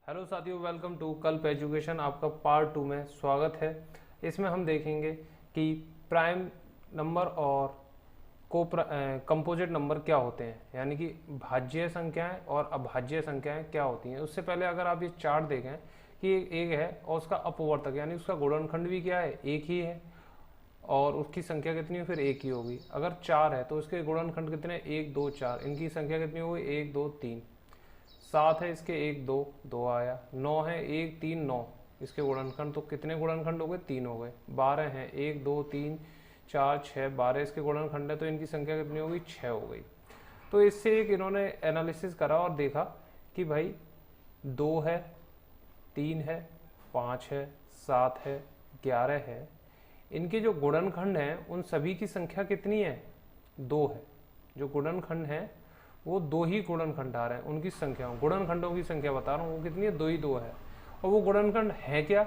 Hello साथियों, welcome to कल्प education. आपका पार्ट 2 में स्वागत है। इसमें हम देखेंगे कि प्राइम नंबर और कंपोजिट नंबर क्या होते हैं, यानी कि भाज्य संख्याएं और अभाज्य संख्याएं क्या होती हैं। उससे पहले अगर आप ये चार्ट देखें कि एक है और उसका अपवर्तक यानी उसका गुणनखंड भी क्या है, एक ही है, और उसकी संख्या कितनी है, फिर एक ही होगी। अगर 4 है तो उसके गुणनखंड कितने, 1 2 4, इनकी संख्या कितनी होगी, 1 2 3। 7 है इसके 1 2 2 आया। 9 है 1 3 9, इसके गुणनखंड तो कितने गुणनखंड हो गए, 3 हो गए। 12 है 1 2 3 4 6, 12 इसके गुणनखंड है तो इनकी संख्या कितनी होगी, 6 हो गई। तो इससे एक इन्होंने एनालिसिस करा और देखा कि भाई 2 है, 3 है, 5 है, 7 है, 11 है, इनके जो गुणनखंड हैं उन सभी की संख्या कितनी है, 2 है। जो गुणनखंड है वो 2 ही गुणनखंड आ रहे हैं, उनकी संख्या, गुणनखंडों की संख्या बता रहा हूँ, वो कितनी है, 2 ही 2 है। और वो गुणनखंड है क्या,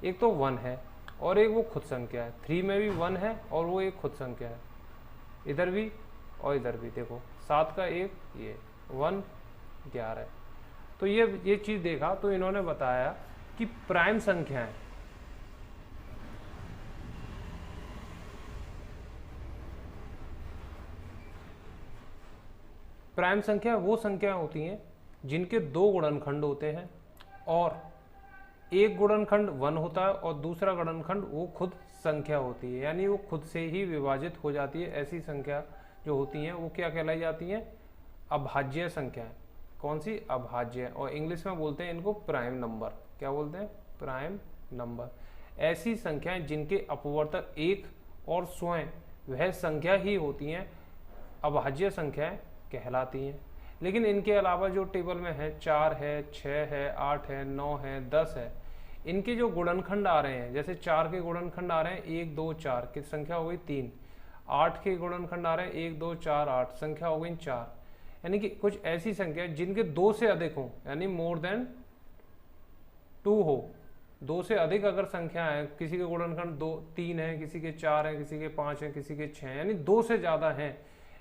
एक तो 1 है और एक वो खुद संख्या है। 3 में भी 1 है और वो एक खुद संख्या है, इधर भी और इधर भी। देखो 7 का 1, ये 1 11 है। तो ये चीज़ देखा तो इन्होंने बताया कि प्राइम संख्याएं प्राइम संख्या वो संख्या होती हैं जिनके 2 गुणनखंड होते हैं और एक गुणनखंड 1 होता है और दूसरा गुणनखंड वो खुद संख्या होती है, यानी वो खुद से ही विभाजित हो जाती है। ऐसी संख्या जो होती हैं वो क्या कहलाई जाती हैं, अभाज्य संख्याएं। कौन सी, अभाज्य। और इंग्लिश में बोलते हैं इनको प्राइम नंबर। क्या बोलते हैं, प्राइम नंबर। ऐसी संख्याएं जिनके अपवर्तक एक और स्वयं वह संख्या ही होती हैं अभाज्य संख्याएं कहलाती हैं। लेकिन इनके अलावा जो टेबल में है, 4 है, 6 है, 8 है, 9 है, 10 है, इनके जो गुणनखंड आ रहे हैं, जैसे 4 के गुणनखंड आ रहे हैं 1 2 4 की संख्या हो गई 3। 8 के गुणनखंड आ रहे हैं 1 2 4 8, संख्या हो गई 4। यानी कि कुछ ऐसी संख्या जिनके 2 से अधिक हो, यानी मोर देन 2 हो। 2 से अधिक अगर संख्या है, किसी के गुणनखंड 2 3 है, किसी के 4 है, किसी के 5 है, किसी के 6 है, यानी 2 से ज्यादा है,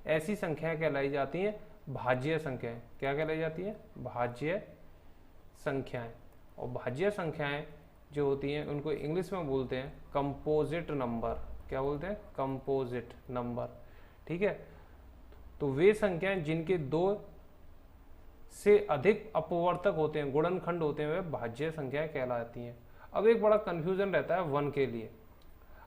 ऐसी संख्याएं कहलाई जाती हैं भाज्य संख्याएं। क्या कहलाई जाती हैं, भाज्य संख्याएं। और भाज्य संख्याएं जो होती हैं उनको इंग्लिश में बोलते हैं कंपोजिट नंबर। क्या बोलते हैं, कंपोजिट नंबर। ठीक है, तो वे संख्याएं जिनके 2 से अधिक अपवर्तक होते हैं, गुणनखंड होते हैं, वे भाज्य संख्याएं कहलाती हैं। अब एक बड़ा कंफ्यूजन रहता है 1 के लिए।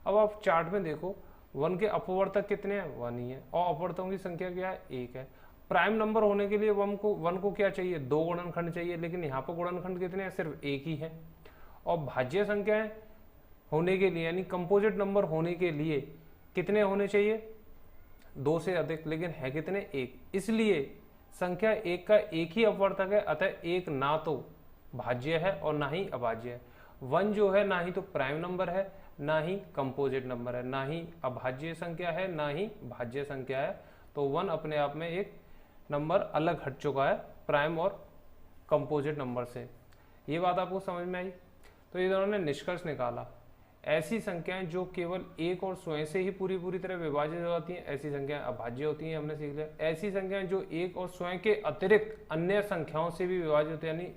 अब आप चार्ट में देखो 1 के अपवर्तक कितने हैं, 1 ही है, और अपवर्तकों की संख्या क्या है, 1 है। प्राइम नंबर होने के लिए 1 को क्या चाहिए, 2 गुणनखंड चाहिए, लेकिन यहाँ पर गुणनखंड कितने हैं, सिर्फ 1 ही है। और भाज्य संख्याएं होने के लिए, यानी कंपोजिट नंबर होने के लिए कितने होने चाहिए, 2 से अधिक, लेकिन है कितने, 1। इसलिए संख्या 1 का एक ही अपवर्तक है, अतः 1 ना तो भाज्य है और ना ही अभाज्य है। 1 जो है ना ही तो प्राइम नंबर है, ना ही कंपोजिट नंबर है, ना ही अभाज्य संख्या है, ना ही भाज्य संख्या है। तो 1 अपने आप में एक नंबर अलग हट चुका है प्राइम और कंपोजिट नंबर से। ये बात आपको समझ में आई। तो ये दोनों ने निष्कर्ष निकाला, ऐसी संख्याएं जो केवल एक और स्वयं से ही पूरी तरह विभाजित हो जाती हैं, ऐसी संख्याएं अभाज्य होती हैं, हमने सीख लिया। ऐसी संख्याएं जो एक और स्वयं के अतिरिक्त अन्य संख्याओं से भी विभाजित होती हैं, यानी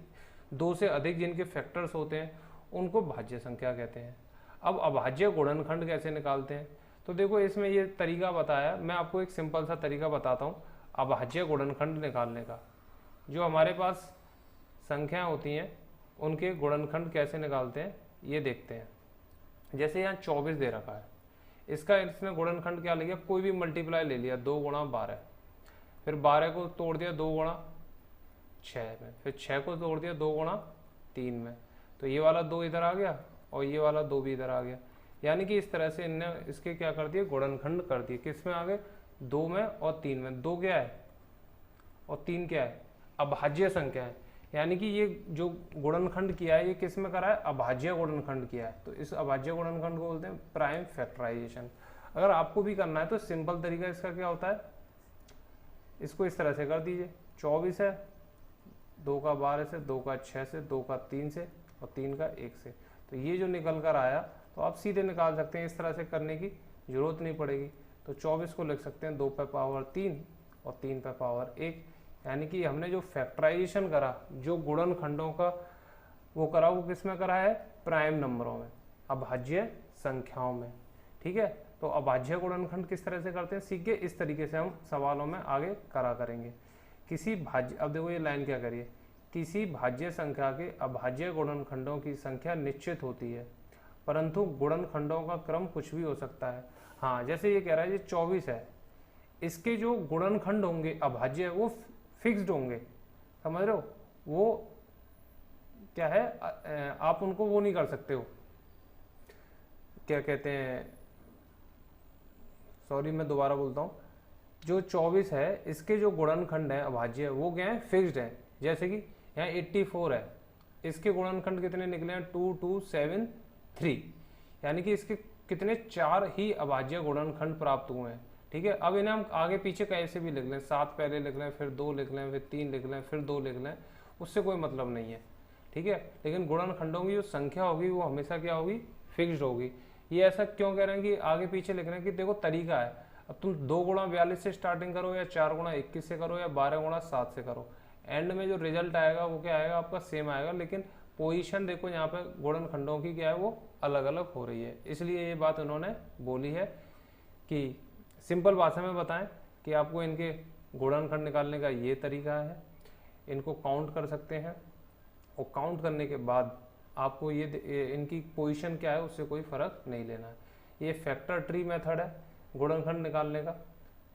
2 से अधिक जिनके फैक्टर्स होते हैं, उनको भाज्य संख्या कहते हैं। अब अभाज्य गुणनखंड कैसे निकालते हैं, तो देखो इसमें ये तरीका बताया, मैं आपको एक सिंपल सा तरीका बताता हूँ अभाज्य गुणनखंड निकालने का। जो हमारे पास संख्याएं होती हैं उनके गुणनखंड कैसे निकालते हैं ये देखते हैं। जैसे यहाँ 24 दे रखा है, इसका इसने गुणनखंड क्या लिया, कोई भी मल्टीप्लाई ले लिया, 2 गुणा 12, फिर 12 को तोड़ दिया 2 गुणा 6 में, फिर 6 को तोड़ दिया 2 गुणा 3 में, तो ये वाला 2 इधर आ गया और ये वाला 2 भी इधर आ गया। यानी कि इस तरह से इनने इसके क्या कर दिए, गुणनखंड कर दिए। किस में आ गए, 2 में और 3 में। 2 क्या है और 3 क्या है, अभाज्य संख्या है। यानी कि ये जो गुणनखंड किया है ये किस में करा है, अभाज्य गुणनखंड किया है। तो इस अभाज्य गुणनखंड को बोलते हैं प्राइम फैक्टराइजेशन। अगर आपको भी करना है तो सिंपल तरीका इसका क्या होता है, इसको इस तरह से कर दीजिए। 24 है, 2 का 12 से, 2 का 6 से, 2 का 3 से और 3 का 1 से, तो ये जो निकल कर आया तो आप सीधे निकाल सकते हैं। इस तरह से करने की जरूरत नहीं पड़ेगी। तो 24 को लिख सकते हैं 2 पे पावर 3 और 3 पे पावर 1। यानी कि हमने जो फैक्टराइजेशन करा, जो गुणनखंडों का वो करा, वो किस में करा है? प्राइम नंबरों में, अभाज्य संख्याओं में। ठीक है, तो अभाज्य गुणनखंड किस तरह से करते हैं सीख गए, इस तरीके से हम सवालों में आगे करा करेंगे। किसी भाज्य, अब देखो ये लाइन क्या करिए, किसी भाज्य संख्या के अभाज्य गुणनखंडों की संख्या निश्चित होती है, परंतु गुणनखंडों का क्रम कुछ भी हो सकता है। हाँ, जैसे ये कह रहा है ये 24 है, इसके जो गुणनखंड होंगे अभाज्य वो फिक्स्ड होंगे, समझ रहे हो? वो क्या है, आप उनको वो नहीं कर सकते हो, क्या कहते हैं, सॉरी मैं दोबारा बोलता हूँ, जो 24 है इसके जो गुणनखंड है अभाज्य वो क्या है, फिक्स्ड है। जैसे कि यहाँ 84 है, इसके गुणनखंड कितने निकले हैं, 2 2 7 3, यानी कि इसके कितने 4 ही अभाज्य गुणनखंड प्राप्त हुए हैं। ठीक है, अब इन्हें हम आगे पीछे कैसे भी लिख लें, 7 पहले लिख लें, फिर 2 लिख लें, फिर 3 लिख लें, फिर 2 लिख लें, उससे कोई मतलब नहीं है। ठीक है, लेकिन गुणनखंडों की जो संख्या होगी वो हमेशा क्या होगी, फिक्स्ड होगी। ये ऐसा क्यों कह रहे हैं कि आगे पीछे लिख रहे हैं कि देखो तरीका है, अब तुम 2 गुणा 42 से स्टार्टिंग करो या 4 गुणा 21 से करो या 12 गुणा 7 से करो, एंड में जो रिजल्ट आएगा वो क्या आएगा, आपका सेम आएगा। लेकिन पोजीशन देखो यहाँ पे गुणनखंडों की क्या है, वो अलग अलग हो रही है, इसलिए ये बात उन्होंने बोली है कि सिंपल भाषा में बताएं कि आपको इनके गुणनखंड निकालने का ये तरीका है, इनको काउंट कर सकते हैं, और काउंट करने के बाद आपको ये इनकी पोजीशन क्या है उससे कोई फर्क नहीं लेना है। ये फैक्टर ट्री मेथड है गुणनखंड निकालने का,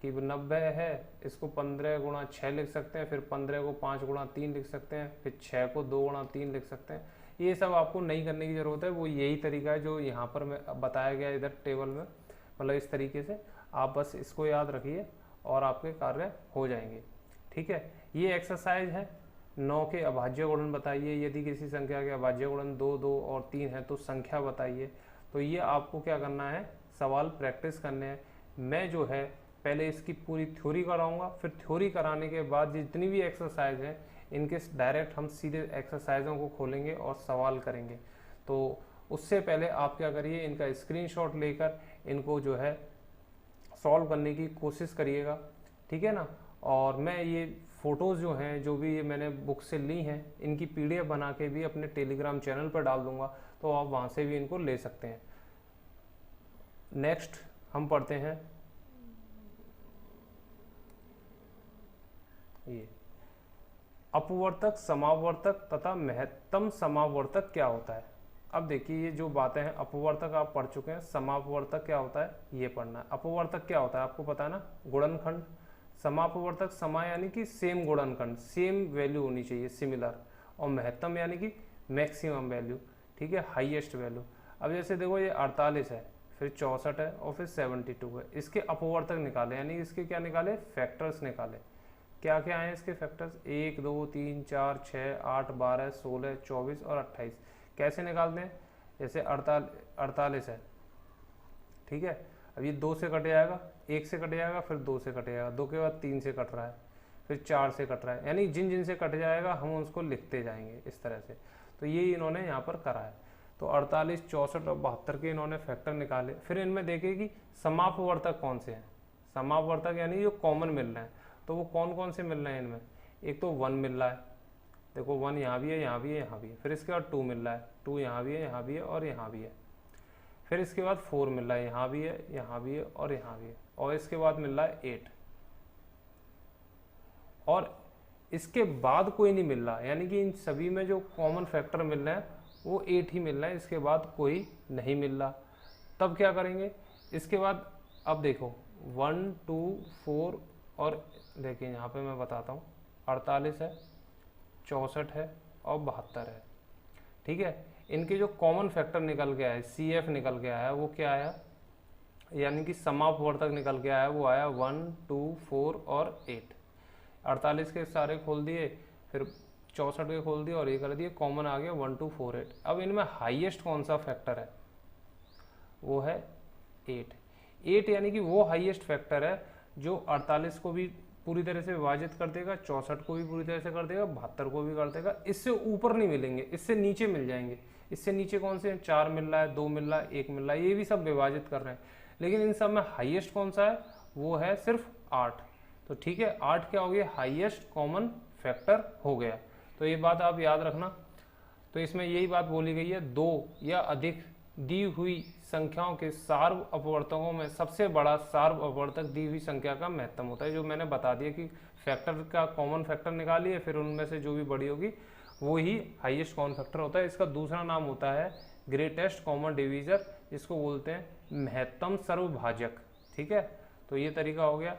कि 90 है, इसको 15 गुणा 6 लिख सकते हैं, फिर 15 को 5 गुणा 3 लिख सकते हैं, फिर 6 को 2 गुणा 3 लिख सकते हैं। ये सब आपको नहीं करने की ज़रूरत है, वो यही तरीका है जो यहाँ पर बताया गया इधर टेबल में, मतलब इस तरीके से आप बस इसको याद रखिए और आपके कार्य हो जाएंगे। ठीक है, ये एक्सरसाइज है 9 के अभाज्य गुणन बताइए, यदि किसी संख्या के अभाज्य गुणन 2 2 और 3 है तो संख्या बताइए। तो ये आपको क्या करना है, सवाल प्रैक्टिस करने हैं। मैं जो है पहले इसकी पूरी थ्योरी कराऊंगा, फिर थ्योरी कराने के बाद जितनी भी एक्सरसाइज है इनके डायरेक्ट हम सीधे एक्सरसाइजों को खोलेंगे और सवाल करेंगे। तो उससे पहले आप क्या करिए, इनका स्क्रीनशॉट लेकर इनको जो है सॉल्व करने की कोशिश करिएगा। ठीक है ना, और मैं ये फ़ोटोज़ जो हैं, जो भी ये मैंने बुक से ली हैं, इनकी PDF बना के भी अपने टेलीग्राम चैनल पर डाल दूंगा, तो आप वहाँ से भी इनको ले सकते हैं। नेक्स्ट हम पढ़ते हैं ये अपवर्तक, समावर्तक तथा महत्तम समावर्तक क्या होता है। अब देखिए ये जो बातें हैं, अपवर्तक आप पढ़ चुके हैं, समापवर्तक क्या होता है ये पढ़ना है। अपवर्तक क्या होता है आपको पता है ना, गुणनखंड। समापवर्तक, समा यानी कि सेम गुणनखंड, सेम वैल्यू होनी चाहिए, सिमिलर, और महत्तम यानी कि मैक्सिमम वैल्यू। ठीक है, हाईएस्ट वैल्यू। अब जैसे देखो ये 48 है, फिर 64 है और फिर 72 है, इसके अपवर्तक निकाले, यानी इसके क्या निकाले, फैक्टर्स निकाले। क्या क्या हैं इसके फैक्टर्स, 1 2 3 4 6 8 12 16 24 और 28। कैसे निकालते हैं, जैसे 48 है, ठीक है, अब ये 2 से कट जाएगा, 1 से कट जाएगा, फिर 2 से कट जाएगा, 2 के बाद 3 से कट रहा है, फिर 4 से कट रहा है, यानी जिन जिन से कट जाएगा हम उसको लिखते जाएंगे इस तरह से। तो ये इन्होंने यहाँ पर करा है। तो 48, 64 और 72 के इन्होंने फैक्टर निकाले। फिर इनमें देखे कि समापवर्तक कौन से हैं। समापवर्तक यानी जो कॉमन मिल रहे हैं, तो वो कौन कौन से मिल रहे हैं इनमें, एक तो 1 मिल रहा है, देखो 1 यहाँ भी है, यहाँ भी है, यहाँ भी है। फिर इसके बाद 2 मिल रहा है, 2 यहाँ भी है, यहाँ भी है और यहाँ भी है। फिर इसके बाद 4 मिल रहा है, यहाँ भी है, यहाँ भी है और यहाँ भी है। और इसके बाद मिल रहा है 8, और इसके बाद कोई नहीं मिल रहा, यानी कि इन सभी में जो कॉमन फैक्टर मिल रहे हैं वो 8 ही मिल रहा है, इसके बाद कोई नहीं मिल रहा। तब क्या करेंगे, इसके बाद अब देखो 1 2 4 और देखिए यहाँ पे मैं बताता हूँ, 48 है, 64 है और 72 है। ठीक है, इनके जो कॉमन फैक्टर निकल के आया, CF निकल के आया, वो क्या आया, यानी कि समापवर्तक निकल के आया, वो आया 1 2 4 और 8। 48 के सारे खोल दिए, फिर 64 के खोल दिए और ये कर दिए, कॉमन आ गया 1 2 4 8। अब इनमें हाईएस्ट कौन सा फैक्टर है, वो है 8। 8 यानी कि वो हाईएस्ट फैक्टर है जो 48 को भी पूरी तरह से विभाजित कर देगा, 64 को भी पूरी तरह से कर देगा, 72 को भी कर देगा। इससे ऊपर नहीं मिलेंगे, इससे नीचे मिल जाएंगे। इससे नीचे कौन से, 4 मिल रहा है, 2 मिल रहा है, 1 मिल रहा है, ये भी सब विभाजित कर रहे हैं। लेकिन इन सब में हाईएस्ट कौन सा है, वो है सिर्फ 8। तो ठीक है, 8 क्या हो गया, हाईएस्ट कॉमन फैक्टर हो गया। तो ये बात आप याद रखना। तो इसमें यही बात बोली गई है, दो या अधिक दी हुई संख्याओं के सार्व अपवर्तकों में सबसे बड़ा सार्व अपवर्तक दी हुई संख्या का महत्तम होता है। जो मैंने बता दिया कि फैक्टर का कॉमन फैक्टर निकालिए, फिर उनमें से जो भी बड़ी होगी वो ही हाईएस्ट कॉमन फैक्टर होता है। इसका दूसरा नाम होता है ग्रेटेस्ट कॉमन डिवीजर, जिसको बोलते हैं महत्तम सर्वभाजक। ठीक है, तो ये तरीका हो गया।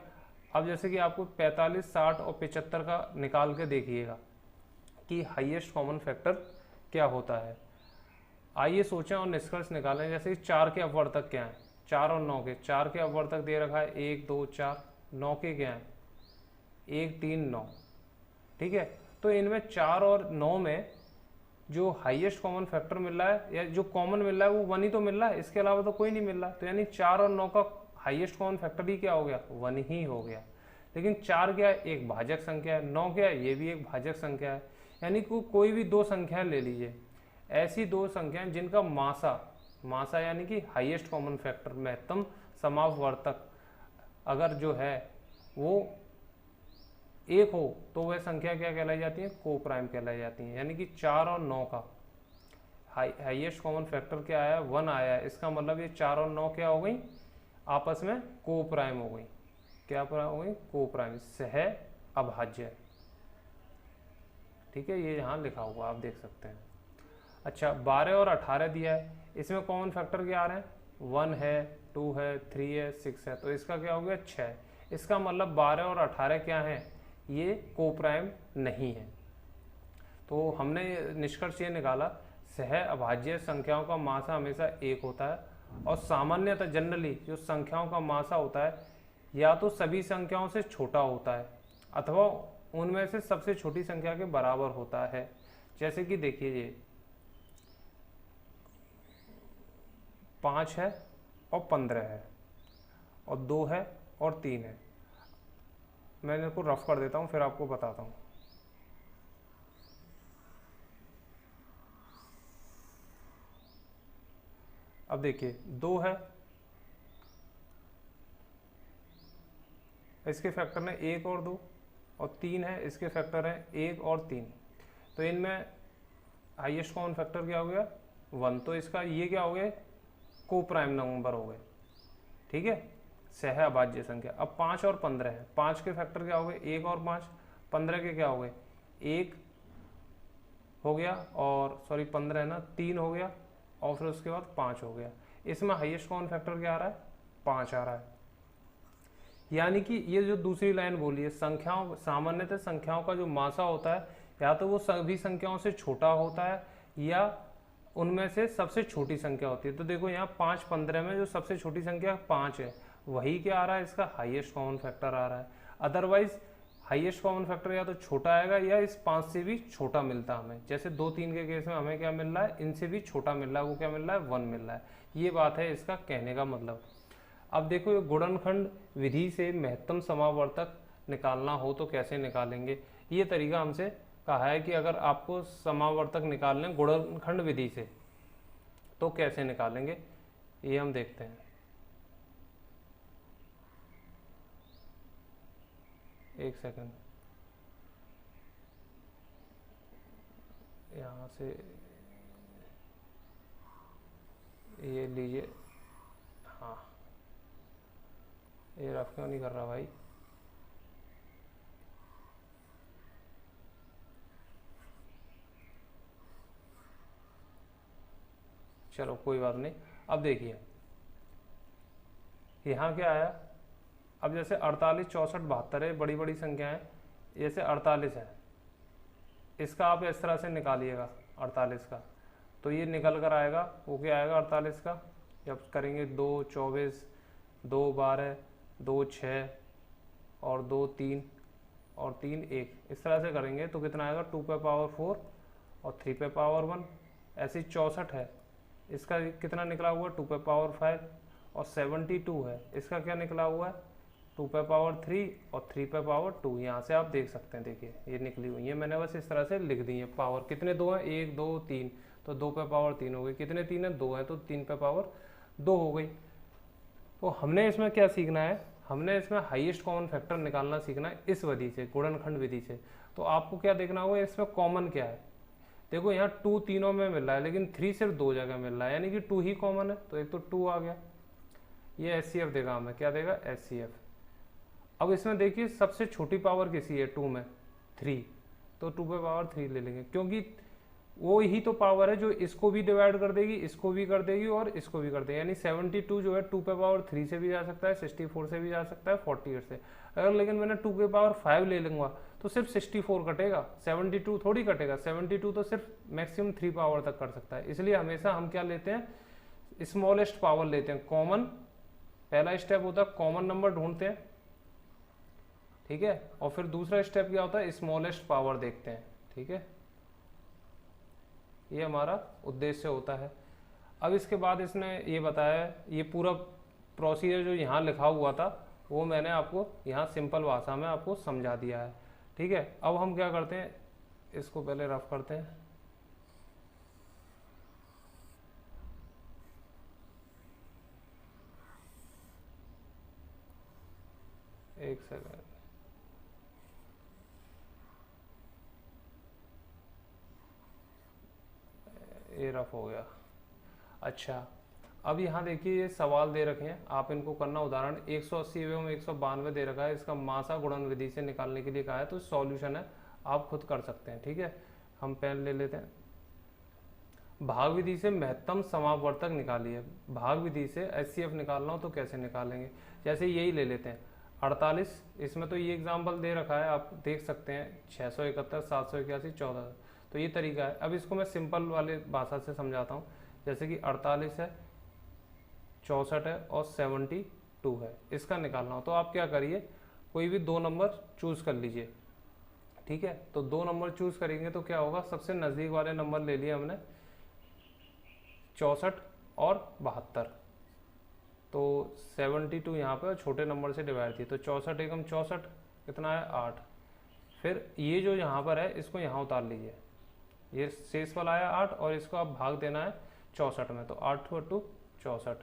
अब जैसे कि आपको 45, 60 और 75 का निकाल के देखिएगा कि हाईएस्ट कॉमन फैक्टर क्या होता है। आइए सोचें और निष्कर्ष निकालें। जैसे कि 4 के अपवर्तक क्या हैं, 4 और 9 के। 4 के अपवर्तक दे रखा है 1, 2, 4। 9 के क्या हैं, 1, 3, 9। ठीक है, तो इनमें 4 और 9 में जो हाईएस्ट कॉमन फैक्टर मिल रहा है या जो कॉमन मिल रहा है वो 1 ही तो मिल रहा है, इसके अलावा तो कोई नहीं मिल रहा। तो यानी 4 और 9 का हाईएस्ट कॉमन फैक्टर ही क्या हो गया, 1 ही हो गया। लेकिन 4 क्या है, एक भाजक संख्या है। 9 क्या है, ये भी एक भाजक संख्या है। यानी कोई भी दो संख्याएं ले लीजिए, ऐसी दो संख्याएं जिनका मासा यानी कि हाईएस्ट कॉमन फैक्टर, महत्तम समापवर्तक अगर जो है वो 1 हो तो वह संख्या क्या कहलाई जाती है, को प्राइम कहलाई जाती है। यानी कि 4 और 9 का हाईएस्ट कॉमन फैक्टर क्या आया, 1 आया। इसका मतलब ये 4 और 9 क्या हो गई, आपस में को प्राइम हो गई। क्या हो गई, को प्राइम, सह अभाज्य। ठीक है, ये यहाँ लिखा हुआ आप देख सकते हैं। अच्छा, 12 और 18 दिया है, इसमें कॉमन फैक्टर क्या आ रहे हैं, 1 है, 2 है, 3 है, 6 है। तो इसका क्या हो गया, 6। इसका मतलब 12 और 18 क्या है, ये को प्राइम नहीं है। तो हमने निष्कर्ष ये निकाला, सह अभाज्य संख्याओं का मासा हमेशा 1 होता है। और सामान्यतः जनरली जो संख्याओं का मासा होता है या तो सभी संख्याओं से छोटा होता है अथवा उनमें से सबसे छोटी संख्या के बराबर होता है। जैसे कि देखिए, ये 5 है और 15 है और 2 है और 3 है। मैं इनको रफ कर देता हूँ फिर आपको बताता हूँ। अब देखिए, 2 है, इसके फैक्टर ने 1 और 2, और 3 है, इसके फैक्टर है 1 और 3। तो इनमें हाईएस्ट कॉमन फैक्टर क्या हो गया, 1। तो इसका ये क्या हो गया, को प्राइम नंबर हो गए। ठीक है, सह अभाज्य संख्या। अब 5 और 15 है, 5 के फैक्टर क्या हो गए, 1 और 5। 15 के क्या हो गए, 1 हो गया, और सॉरी 15 है ना, 3 हो गया, और फिर उसके बाद 5 हो गया। इसमें हाईएस्ट कॉमन फैक्टर क्या आ रहा है, 5 आ रहा है। यानी कि ये जो दूसरी लाइन बोली है, संख्याओं, सामान्यतः संख्याओं का जो मासा होता है या तो वो सभी संख्याओं से छोटा होता है या उनमें से सबसे छोटी संख्या होती है। तो देखो यहाँ 5, 15 में जो सबसे छोटी संख्या 5 है, वही क्या आ रहा है, इसका हाईएस्ट कॉमन फैक्टर आ रहा है। अदरवाइज हाईएस्ट कॉमन फैक्टर या तो छोटा आएगा या इस 5 से भी छोटा मिलता है हमें। जैसे 2, 3 के केस में हमें क्या मिल रहा है, इनसे भी छोटा मिल रहा है, वो क्या मिल रहा है, 1 मिल रहा है। ये बात है इसका कहने का मतलब। अब देखो, गुणनखंड विधि से महत्तम समावर्तक निकालना हो तो कैसे निकालेंगे। ये तरीका हमसे कहा है कि अगर आपको समावर्तक निकालने गुणनखंड विधि से तो कैसे निकालेंगे, ये हम देखते हैं। एक सेकंड, यहाँ से ये लीजिए। हाँ, ये रफ क्यों नहीं कर रहा भाई। चलो कोई बात नहीं। अब देखिए यहाँ क्या आया, अब जैसे 48, 64, 72 है, बड़ी बड़ी संख्याएं। जैसे 48 है, इसका आप इस तरह से निकालिएगा 48 का, तो ये निकल कर आएगा, वो क्या आएगा 48 का, जब करेंगे 2, 24, 2, 12, 2, 6 और 2, 3 और 3, 1, इस तरह से करेंगे तो कितना आएगा, 2 पे पावर 4 और 3 पे पावर 1। ऐसे 64 है, इसका कितना निकला हुआ है, 2 पे पावर 5 और 72 है, इसका क्या निकला हुआ है, 2 पे पावर 3 और 3 पे पावर 2। यहाँ से आप देख सकते हैं, देखिए ये निकली हुई है, मैंने बस इस तरह से लिख दी है। पावर कितने 2 हैं, 1, 2, 3, तो 2 पे पावर 3 हो गई। कितने 3 है, 2 है, तो 3 पे पावर 2 हो गई। तो हमने इसमें क्या सीखना है, हमने इसमें हाईएस्ट कॉमन फैक्टर निकालना सीखना है इस विधि से, गुणनखंड विधि से। तो आपको क्या देखना होगा, इसमें कॉमन क्या है। देखो यहाँ 2 तीनों में मिल रहा है, लेकिन 3 सिर्फ 2 जगह मिल रहा है, यानी कि 2 ही कॉमन है, तो एक तो 2 आ गया। ये HCF देगा हमें, क्या देगा, HCF। अब इसमें देखिए सबसे छोटी पावर किसी है 2 में, 3, तो 2 पे पावर 3 ले लेंगे, क्योंकि वो ही तो पावर है जो इसको भी डिवाइड कर देगी, इसको भी कर देगी और इसको भी कर देगी। यानी 72 जो है 2 पे पावर 3 से भी जा सकता है, 64 से भी जा सकता है, 48 से। अगर लेकिन मैंने 2 पे पावर 5 ले लूंगा तो सिर्फ 64 कटेगा, 72 थोड़ी कटेगा। 72 तो सिर्फ मैक्सिमम 3 पावर तक कर सकता है। इसलिए हमेशा हम क्या लेते हैं, स्मॉलेस्ट पावर लेते हैं, कॉमन। पहला स्टेप होता है कॉमन नंबर ढूंढते हैं, ठीक है, और फिर दूसरा स्टेप क्या होता है, स्मॉलेस्ट पावर देखते हैं, ठीक है। ये हमारा उद्देश्य होता है। अब इसके बाद इसने ये बताया, ये पूरा प्रोसीजर जो यहाँ लिखा हुआ था वो मैंने आपको यहाँ सिंपल भाषा में आपको समझा दिया है, ठीक है। अब हम क्या करते हैं, इसको पहले रफ करते हैं। एक सेकंड, ये रफ हो गया। अच्छा, अब यहाँ देखिए ये सवाल दे रखे हैं, आप इनको करना। उदाहरण 180 एवं 192 दे रखा है, इसका मासा गुणन विधि से निकालने के लिए कहा है, तो सॉल्यूशन है, आप खुद कर सकते हैं, ठीक है। हम पेन ले लेते हैं। भाग विधि से महत्तम समापवर्तक निकालिए। भाग विधि से HCF निकालना हो तो कैसे निकालेंगे, जैसे यही ले लेते हैं 48, इसमें तो ये एग्जाम्पल दे रखा है, आप देख सकते हैं 671, 781, 14, तो ये तरीका है। अब इसको मैं सिंपल वाले भाषा से समझाता हूँ। जैसे कि 48 है, 64 है और 72 है, इसका निकालना हो तो आप क्या करिए, कोई भी 2 नंबर चूज कर लीजिए, ठीक है। तो 2 नंबर चूज करेंगे तो क्या होगा, सबसे नजदीक वाले नंबर ले लिए हमने 64 और 72, तो 72 यहाँ पे छोटे नंबर से डिवाइड थी, तो 64 एकम 64 कितना है 8। फिर ये जो यहाँ पर है इसको यहाँ उतार लीजिए, ये शेष वाला आया 8 और इसको आप भाग देना है 64 में, तो 8 × 2 64।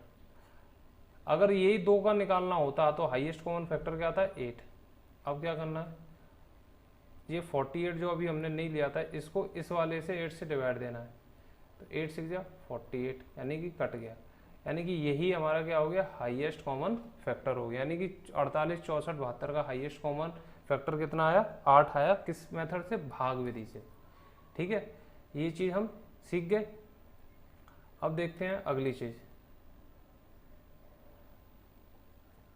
अगर यही 2 का निकालना होता तो हाईएस्ट कॉमन फैक्टर क्या था 8। अब क्या करना है, ये 48 जो अभी हमने नहीं लिया था इसको इस वाले से 8 से डिवाइड देना है, तो 8 6 जा 48, यानी कि कट गया। यानी कि यही हमारा क्या हो गया, हाईएस्ट कॉमन फैक्टर हो गया। यानी कि 48, 64, 72 का हाईएस्ट कॉमन फैक्टर कितना आया, 8 आया। किस मेथड से, भाग विधि से, ठीक है। ये चीज हम सीख गए। अब देखते हैं अगली चीज।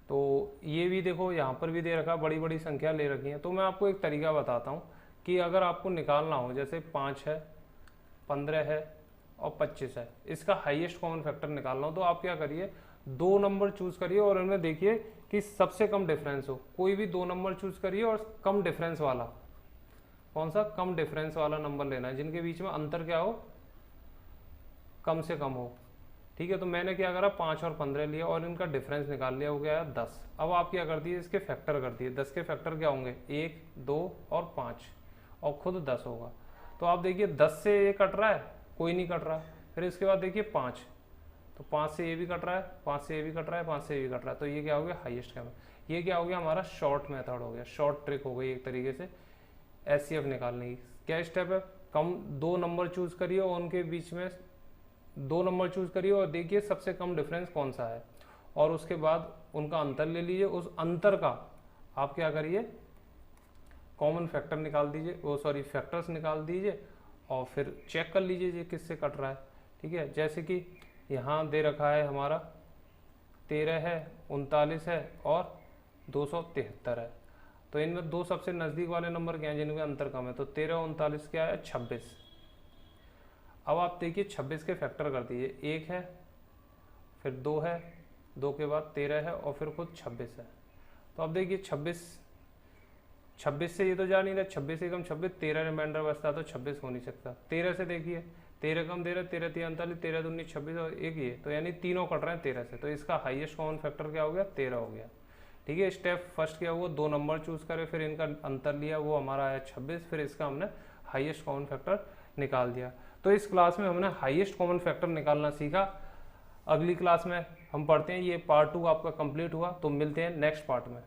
तो ये भी देखो यहाँ पर भी दे रखा, बड़ी बड़ी संख्या ले रखी है। तो मैं आपको एक तरीका बताता हूँ कि अगर आपको निकालना हो, जैसे 5 है, 15 है और 25 है, इसका हाईएस्ट कॉमन फैक्टर निकालना हो तो आप क्या करिए, 2 नंबर चूज करिए और इनमें देखिए कि सबसे कम डिफरेंस हो। कोई भी 2 नंबर चूज करिए और कम डिफरेंस वाला, कौन सा, कम डिफरेंस वाला नंबर लेना है, जिनके बीच में अंतर क्या हो, कम से कम हो, ठीक है। तो मैंने क्या करा, 5 और 15 लिया और इनका डिफरेंस निकाल लिया, हो गया 10। अब आप क्या कर दिए, इसके फैक्टर कर दिए। 10 के फैक्टर क्या होंगे, 1, 2 और 5, और खुद 10 होगा। तो आप देखिए 10 से ये कट रहा है, कोई नहीं कट रहा। फिर इसके बाद देखिए 5, तो 5 से ये भी कट रहा है, 5 से ये भी कट रहा है, 5 से ये भी कट रहा है, तो ये क्या हो गया, हाईएस्ट का। ये क्या हो गया, हमारा शॉर्ट मेथड हो गया, शॉर्ट ट्रिक हो गई एक तरीके से HCF निकालने की। क्या स्टेप है, कम 2 नंबर चूज करिए और उनके बीच में 2 नंबर चूज करिए और देखिए सबसे कम डिफरेंस कौन सा है, और उसके बाद उनका अंतर ले लीजिए। उस अंतर का आप क्या करिए, कॉमन फैक्टर निकाल दीजिए, वो सॉरी फैक्टर्स निकाल दीजिए और फिर चेक कर लीजिए ये किससे कट रहा है, ठीक है। जैसे कि यहाँ दे रखा है हमारा 13 है, 39 है और 273 है। तो इनमें 2 सबसे नज़दीक वाले नंबर क्या हैं जिनमें अंतर कम है, तो 13 और 39 क्या है, 26। अब आप देखिए 26 के फैक्टर कर दीजिए, 1 है, फिर 2 है, 2 के बाद 13 है और फिर खुद 26 है। तो अब देखिए 26 से ये तो जा नहीं रहा, 26 से कम 26, 13 रिमाइंडर बचता तो 26 हो नहीं सकता। 13 से देखिए, 13 कम 13, 13 3 39, 13 2 26 और एक ये, तो यानी तीनों कट रहे हैं 13 से, तो इसका हाईएस्ट कॉमन फैक्टर क्या हो गया, 13 हो गया, ठीक है। स्टेप फर्स्ट क्या हुआ, 2 नंबर चूज करे, फिर इनका अंतर लिया, वो हमारा आया 26, फिर इसका हमने हाईएस्ट कॉमन फैक्टर निकाल दिया। तो इस क्लास में हमने हाईएस्ट कॉमन फैक्टर निकालना सीखा। अगली क्लास में हम पढ़ते हैं, ये पार्ट 2 आपका कंप्लीट हुआ, तो मिलते हैं नेक्स्ट पार्ट में।